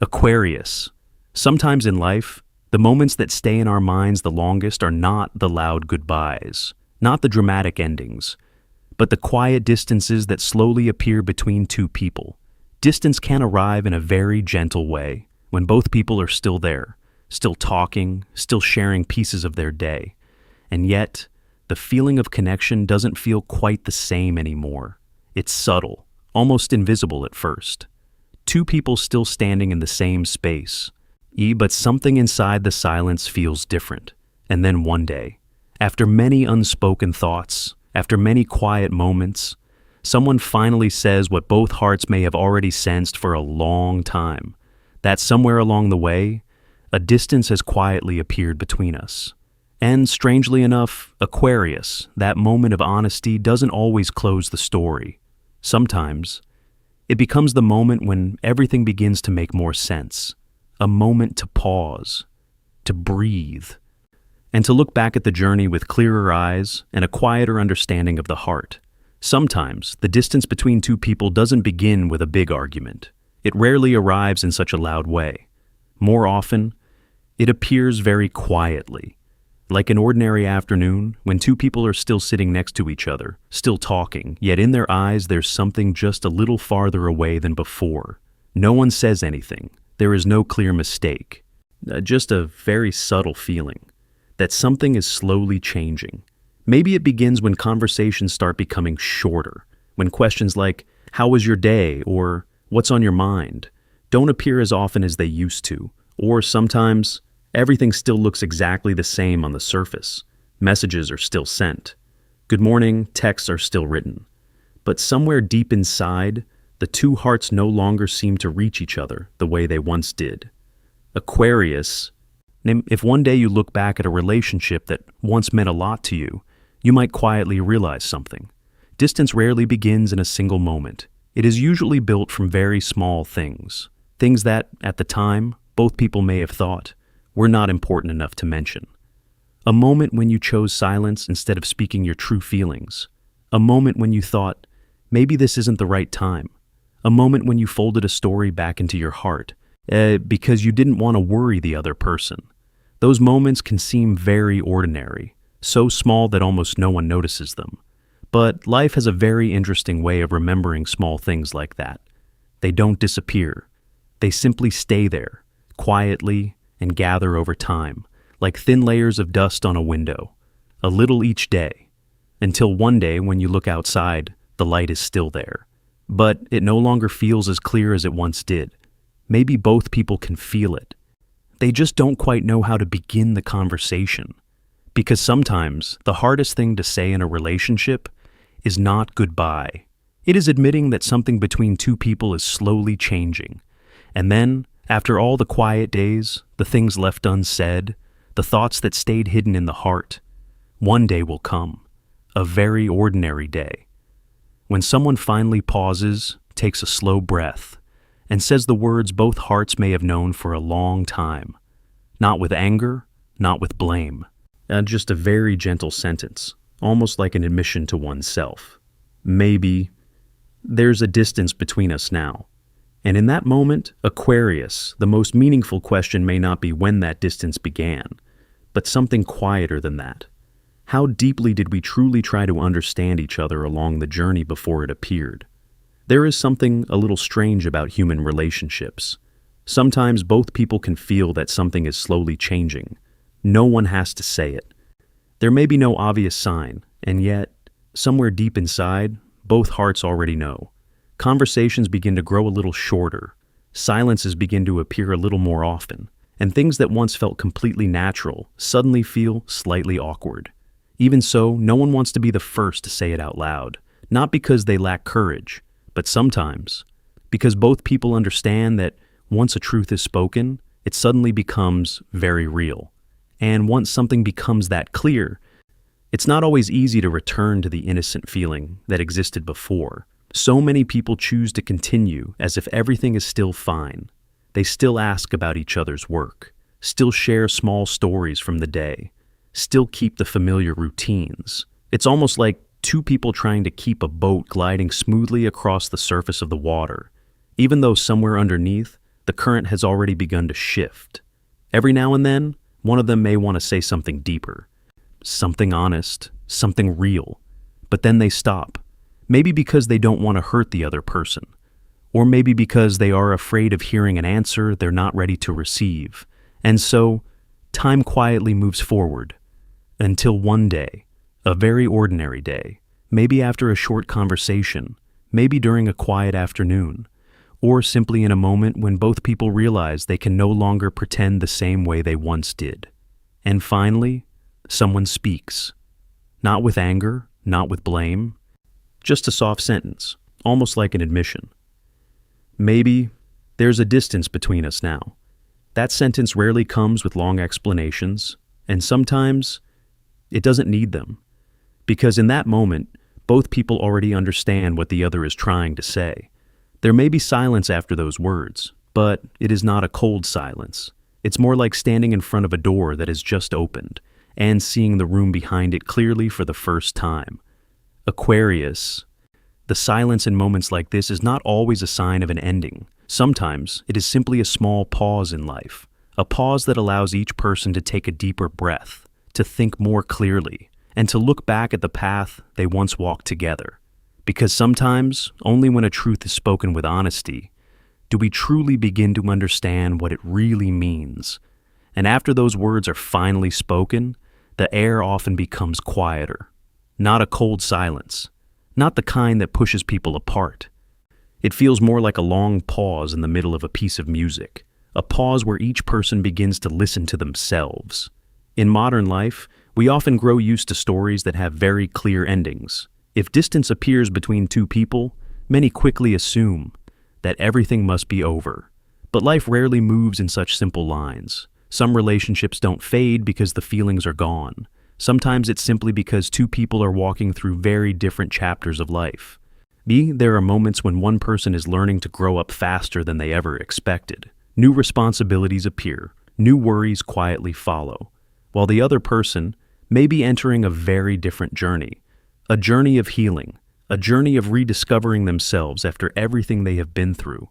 Aquarius. Sometimes in life, the moments that stay in our minds the longest are not the loud goodbyes, not the dramatic endings, but the quiet distances that slowly appear between two people. Distance can arrive in a very gentle way, when both people are still there, still talking, still sharing pieces of their day. And yet, the feeling of connection doesn't feel quite the same anymore. It's subtle, almost invisible at first. Two people still standing in the same space, but something inside the silence feels different. And then one day, after many unspoken thoughts, after many quiet moments, someone finally says what both hearts may have already sensed for a long time, that somewhere along the way, a distance has quietly appeared between us. And strangely enough, Aquarius, that moment of honesty doesn't always close the story. Sometimes, it becomes the moment when everything begins to make more sense. A moment to pause, to breathe, and to look back at the journey with clearer eyes and a quieter understanding of the heart. Sometimes, the distance between two people doesn't begin with a big argument. It rarely arrives in such a loud way. More often, it appears very quietly, like an ordinary afternoon when two people are still sitting next to each other, still talking, yet in their eyes there's something just a little farther away than before. No one says anything. There is no clear mistake. Just a very subtle feeling that something is slowly changing. Maybe it begins when conversations start becoming shorter, when questions like, "How was your day?" or "What's on your mind?" don't appear as often as they used to, or sometimes everything still looks exactly the same on the surface. Messages are still sent. Good morning texts are still written. But somewhere deep inside, the two hearts no longer seem to reach each other the way they once did. Aquarius, if one day you look back at a relationship that once meant a lot to you, you might quietly realize something. Distance rarely begins in a single moment. It is usually built from very small things. Things that, at the time, both people may have thought were not important enough to mention. A moment when you chose silence instead of speaking your true feelings. A moment when you thought, maybe this isn't the right time. A moment when you folded a story back into your heart, because you didn't want to worry the other person. Those moments can seem very ordinary, so small that almost no one notices them. But life has a very interesting way of remembering small things like that. They don't disappear. They simply stay there, quietly, and gather over time, like thin layers of dust on a window, a little each day, until one day when you look outside, the light is still there. But it no longer feels as clear as it once did. Maybe both people can feel it. They just don't quite know how to begin the conversation. Because sometimes the hardest thing to say in a relationship is not goodbye. It is admitting that something between two people is slowly changing. And then, after all the quiet days, the things left unsaid, the thoughts that stayed hidden in the heart, one day will come, a very ordinary day, when someone finally pauses, takes a slow breath, and says the words both hearts may have known for a long time. Not with anger, not with blame. Just a very gentle sentence, almost like an admission to oneself. Maybe there's a distance between us now. And in that moment, Aquarius, the most meaningful question may not be when that distance began, but something quieter than that. How deeply did we truly try to understand each other along the journey before it appeared? There is something a little strange about human relationships. Sometimes both people can feel that something is slowly changing. No one has to say it. There may be no obvious sign, and yet, somewhere deep inside, both hearts already know. Conversations begin to grow a little shorter, silences begin to appear a little more often, and things that once felt completely natural suddenly feel slightly awkward. Even so, no one wants to be the first to say it out loud, not because they lack courage, but sometimes because both people understand that once a truth is spoken, it suddenly becomes very real. And once something becomes that clear, it's not always easy to return to the innocent feeling that existed before. So many people choose to continue as if everything is still fine. They still ask about each other's work, still share small stories from the day, still keep the familiar routines. It's almost like two people trying to keep a boat gliding smoothly across the surface of the water, even though somewhere underneath, the current has already begun to shift. Every now and then, one of them may want to say something deeper, something honest, something real, but then they stop. Maybe because they don't want to hurt the other person, or maybe because they are afraid of hearing an answer they're not ready to receive. And so, time quietly moves forward, until one day, a very ordinary day, maybe after a short conversation, maybe during a quiet afternoon, or simply in a moment when both people realize they can no longer pretend the same way they once did. And finally, someone speaks. Not with anger, not with blame, just a soft sentence, almost like an admission. Maybe there's a distance between us now. That sentence rarely comes with long explanations, and sometimes it doesn't need them. Because in that moment, both people already understand what the other is trying to say. There may be silence after those words, but it is not a cold silence. It's more like standing in front of a door that has just opened and seeing the room behind it clearly for the first time. Aquarius. The silence in moments like this is not always a sign of an ending. Sometimes it is simply a small pause in life, a pause that allows each person to take a deeper breath, to think more clearly, and to look back at the path they once walked together. Because sometimes, only when a truth is spoken with honesty, do we truly begin to understand what it really means. And after those words are finally spoken, the air often becomes quieter. Not a cold silence, not the kind that pushes people apart. It feels more like a long pause in the middle of a piece of music, a pause where each person begins to listen to themselves. In modern life, we often grow used to stories that have very clear endings. If distance appears between two people, many quickly assume that everything must be over. But life rarely moves in such simple lines. Some relationships don't fade because the feelings are gone. Sometimes it's simply because two people are walking through very different chapters of life. There are moments when one person is learning to grow up faster than they ever expected. New responsibilities appear, new worries quietly follow, while the other person may be entering a very different journey. A journey of healing, a journey of rediscovering themselves after everything they have been through.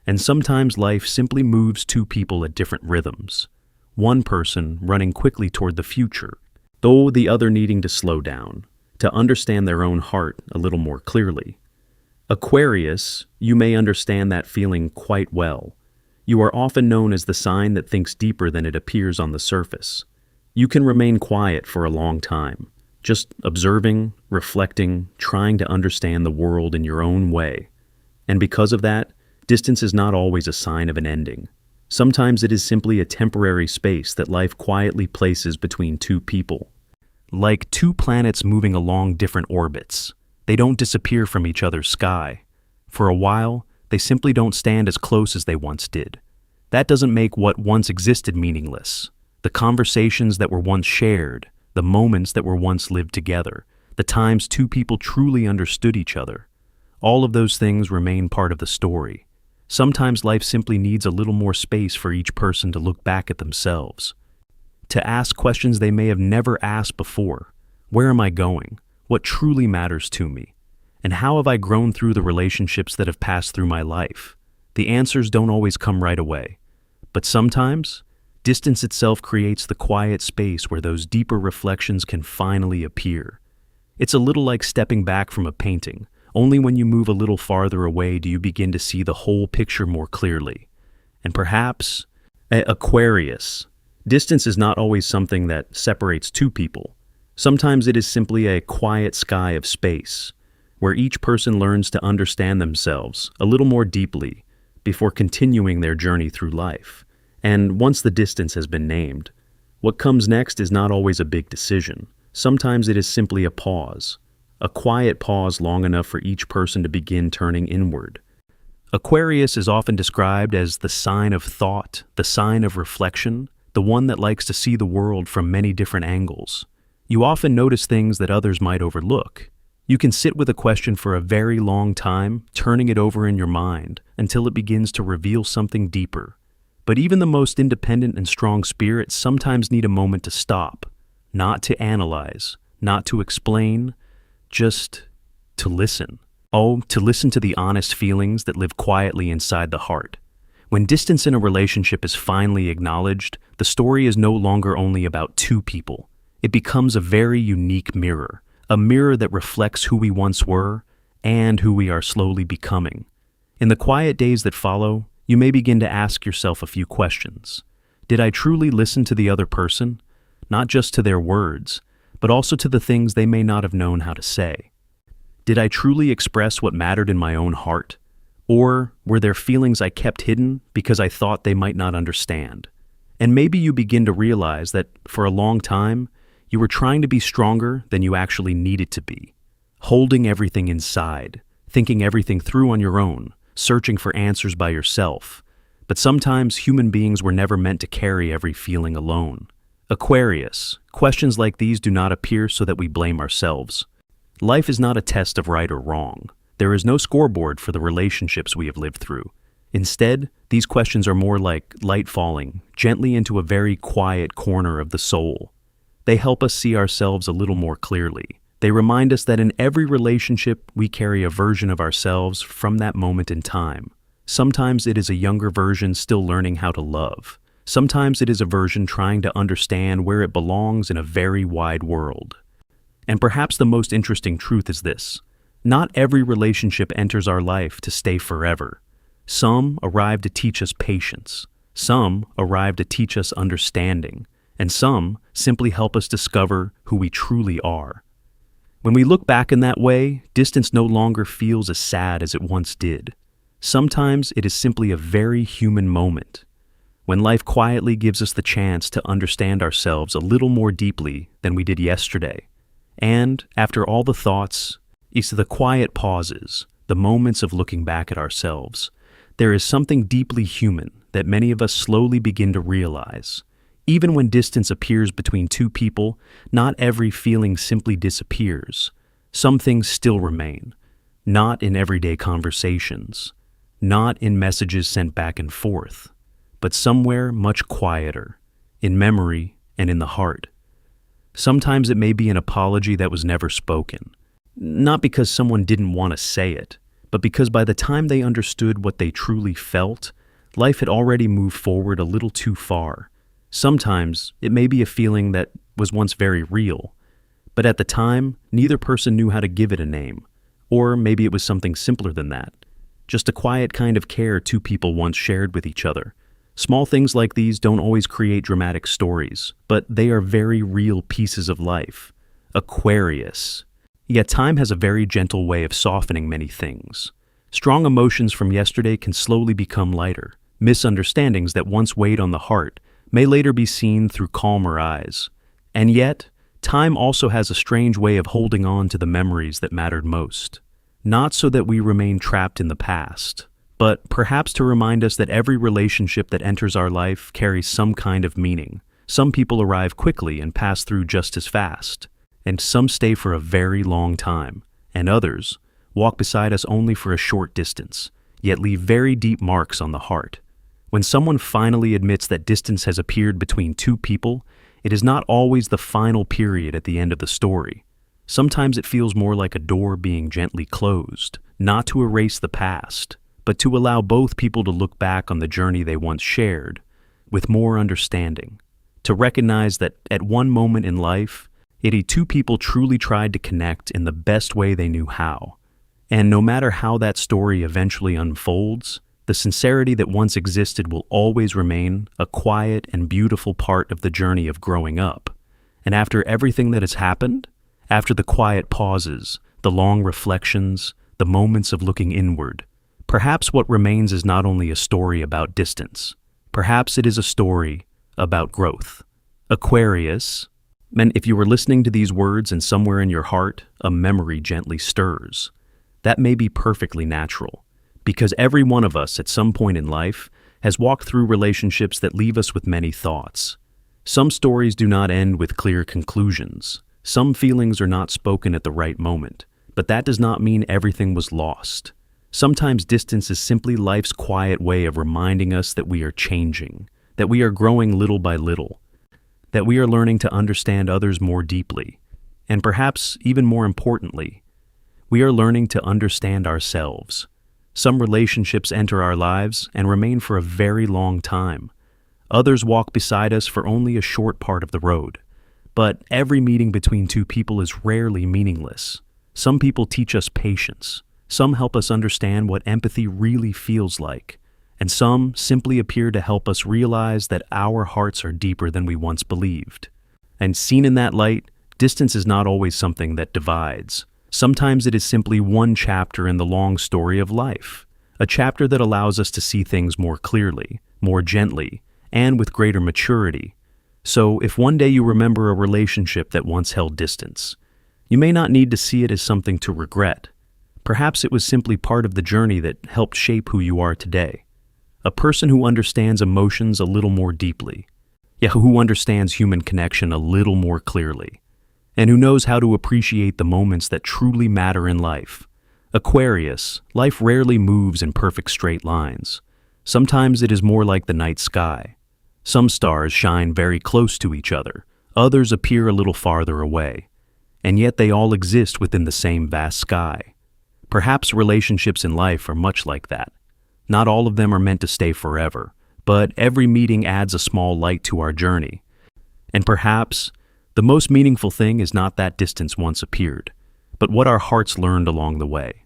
And sometimes life simply moves two people at different rhythms. One person running quickly toward the future, though the other needing to slow down, to understand their own heart a little more clearly. Aquarius, you may understand that feeling quite well. You are often known as the sign that thinks deeper than it appears on the surface. You can remain quiet for a long time, just observing, reflecting, trying to understand the world in your own way. And because of that, distance is not always a sign of an ending. Sometimes it is simply a temporary space that life quietly places between two people. Like two planets moving along different orbits. They don't disappear from each other's sky. For a while, they simply don't stand as close as they once did. That doesn't make what once existed meaningless. The conversations that were once shared, the moments that were once lived together, the times two people truly understood each other. All of those things remain part of the story. Sometimes life simply needs a little more space for each person to look back at themselves, to ask questions they may have never asked before. Where am I going? What truly matters to me? And how have I grown through the relationships that have passed through my life? The answers don't always come right away, but sometimes distance itself creates the quiet space where those deeper reflections can finally appear. It's a little like stepping back from a painting. Only when you move a little farther away do you begin to see the whole picture more clearly. And perhaps, Aquarius, distance is not always something that separates two people. Sometimes it is simply a quiet sky of space, where each person learns to understand themselves a little more deeply before continuing their journey through life. And once the distance has been named, what comes next is not always a big decision. Sometimes it is simply a pause, a quiet pause long enough for each person to begin turning inward. Aquarius is often described as the sign of thought, the sign of reflection, the one that likes to see the world from many different angles. You often notice things that others might overlook. You can sit with a question for a very long time, turning it over in your mind until it begins to reveal something deeper. But even the most independent and strong spirits sometimes need a moment to stop, not to analyze, not to explain, just to listen. Oh, to listen to the honest feelings that live quietly inside the heart. When distance in a relationship is finally acknowledged, the story is no longer only about two people. It becomes a very unique mirror, a mirror that reflects who we once were and who we are slowly becoming. In the quiet days that follow, you may begin to ask yourself a few questions. Did I truly listen to the other person? Not just to their words, but also to the things they may not have known how to say. Did I truly express what mattered in my own heart? Or were there feelings I kept hidden because I thought they might not understand? And maybe you begin to realize that for a long time, you were trying to be stronger than you actually needed to be, holding everything inside, thinking everything through on your own, searching for answers by yourself. But sometimes human beings were never meant to carry every feeling alone. Aquarius, questions like these do not appear so that we blame ourselves. Life is not a test of right or wrong. There is no scoreboard for the relationships we have lived through. Instead, these questions are more like light falling gently into a very quiet corner of the soul. They help us see ourselves a little more clearly. They remind us that in every relationship, we carry a version of ourselves from that moment in time. Sometimes it is a younger version still learning how to love. Sometimes it is a version trying to understand where it belongs in a very wide world. And perhaps the most interesting truth is this: not every relationship enters our life to stay forever. Some arrive to teach us patience. Some arrive to teach us understanding. And some simply help us discover who we truly are. When we look back in that way, distance no longer feels as sad as it once did. Sometimes it is simply a very human moment, when life quietly gives us the chance to understand ourselves a little more deeply than we did yesterday. And after all the thoughts, it's the quiet pauses, the moments of looking back at ourselves. There is something deeply human that many of us slowly begin to realize. Even when distance appears between two people, not every feeling simply disappears. Some things still remain, not in everyday conversations, not in messages sent back and forth, but somewhere much quieter, in memory and in the heart. Sometimes it may be an apology that was never spoken, not because someone didn't want to say it, but because by the time they understood what they truly felt, life had already moved forward a little too far. Sometimes it may be a feeling that was once very real, but at the time, neither person knew how to give it a name. Or maybe it was something simpler than that, just a quiet kind of care two people once shared with each other. Small things like these don't always create dramatic stories, but they are very real pieces of life. Aquarius. Yet time has a very gentle way of softening many things. Strong emotions from yesterday can slowly become lighter. Misunderstandings that once weighed on the heart may later be seen through calmer eyes. And yet, time also has a strange way of holding on to the memories that mattered most. Not so that we remain trapped in the past, but perhaps to remind us that every relationship that enters our life carries some kind of meaning. Some people arrive quickly and pass through just as fast, and some stay for a very long time, and others walk beside us only for a short distance, yet leave very deep marks on the heart. When someone finally admits that distance has appeared between two people, it is not always the final period at the end of the story. Sometimes it feels more like a door being gently closed, not to erase the past, but to allow both people to look back on the journey they once shared with more understanding, to recognize that at one moment in life, two people truly tried to connect in the best way they knew how. And no matter how that story eventually unfolds, the sincerity that once existed will always remain a quiet and beautiful part of the journey of growing up. And after everything that has happened, after the quiet pauses, the long reflections, the moments of looking inward, perhaps what remains is not only a story about distance. Perhaps it is a story about growth. Aquarius. And if you were listening to these words and somewhere in your heart, a memory gently stirs, that may be perfectly natural, because every one of us at some point in life has walked through relationships that leave us with many thoughts. Some stories do not end with clear conclusions. Some feelings are not spoken at the right moment, but that does not mean everything was lost. Sometimes distance is simply life's quiet way of reminding us that we are changing, that we are growing little by little, that we are learning to understand others more deeply, and perhaps even more importantly, we are learning to understand ourselves. Some relationships enter our lives and remain for a very long time. Others walk beside us for only a short part of the road. But every meeting between two people is rarely meaningless. Some people teach us patience. Some help us understand what empathy really feels like. And some simply appear to help us realize that our hearts are deeper than we once believed. And seen in that light, distance is not always something that divides. Sometimes it is simply one chapter in the long story of life, a chapter that allows us to see things more clearly, more gently, and with greater maturity. So if one day you remember a relationship that once held distance, you may not need to see it as something to regret. Perhaps it was simply part of the journey that helped shape who you are today. A person who understands emotions a little more deeply, yet who understands human connection a little more clearly, and who knows how to appreciate the moments that truly matter in life. Aquarius, life rarely moves in perfect straight lines. Sometimes it is more like the night sky. Some stars shine very close to each other, others appear a little farther away, and yet they all exist within the same vast sky. Perhaps relationships in life are much like that. Not all of them are meant to stay forever, but every meeting adds a small light to our journey. And perhaps the most meaningful thing is not that distance once appeared, but what our hearts learned along the way.